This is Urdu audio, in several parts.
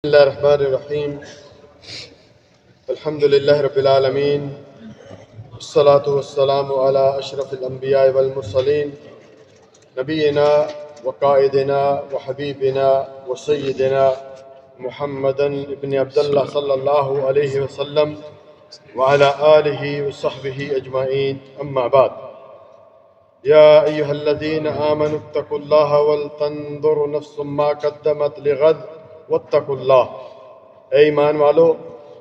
بسم الله الرحمن الرحيم. الحمد لله رب العالمين، والصلاة والسلام على أشرف الأنبياء والمرسلين، نبينا وقائدنا وحبيبنا وسيدنا محمد بن عبد الله صلى الله عليه وسلم وعلى آله وصحبه أجمعين. أما بعد، يا أيها الذين آمنوا اتقوا الله ولتنظر نفس ما قدمت لغد واتقوا اللہ. اے ایمان والو،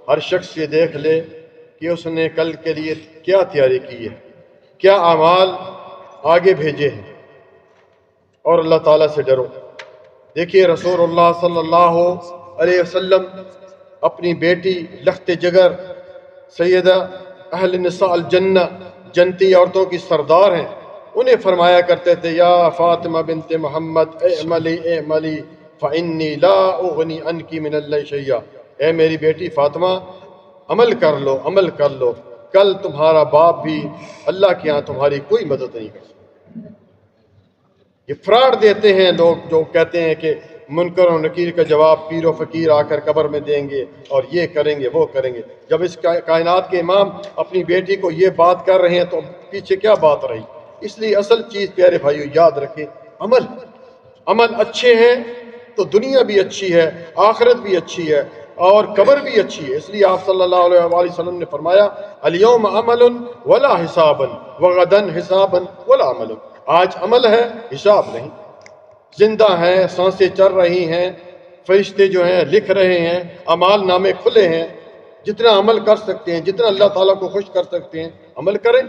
ہر شخص یہ دیکھ لے کہ اس نے کل کے لیے کیا تیاری کی ہے، کیا اعمال آگے بھیجے ہیں، اور اللہ تعالیٰ سے ڈرو. دیکھیے، رسول اللہ صلی اللہ علیہ وسلم اپنی بیٹی لخت جگر سیدہ اہل نساء الجنہ، جنتی عورتوں کی سردار ہیں، انہیں فرمایا کرتے تھے، یا فاطمہ بنت محمد اعملی اعملی فإنی لا اغنی عنکی من اللہ شیئا. اے میری بیٹی فاطمہ، عمل کر لو، عمل کر لو، کل تمہارا باپ بھی اللہ کے ہاں تمہاری کوئی مدد نہیں کر سکتا. یہ فراڈ دیتے ہیں لوگ جو کہتے ہیں کہ منکر و نکیر کا جواب پیر و فقیر آ کر قبر میں دیں گے اور یہ کریں گے وہ کریں گے. جب اس کائنات کے امام اپنی بیٹی کو یہ بات کر رہے ہیں تو پیچھے کیا بات رہی؟ اس لیے اصل چیز پیارے بھائیو یاد رکھیں، عمل اچھے ہیں تو دنیا بھی اچھی ہے، آخرت بھی اچھی ہے، اور قبر بھی اچھی ہے. اس لیے آپ صلی اللہ علیہ وآلہ وسلم نے فرمایا، الیوم عمل ولا حساب وغدا حساب ولا عمل. آج عمل ہے، حساب نہیں. زندہ ہیں، سانسیں چل رہی ہیں، فرشتے جو ہیں لکھ رہے ہیں، اعمال نامے کھلے ہیں. جتنا عمل کر سکتے ہیں، جتنا اللہ تعالیٰ کو خوش کر سکتے ہیں، عمل کریں.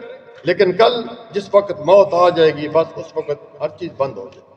لیکن کل جس وقت موت آ جائے گی، بس اس وقت ہر چیز بند ہو جائے گی.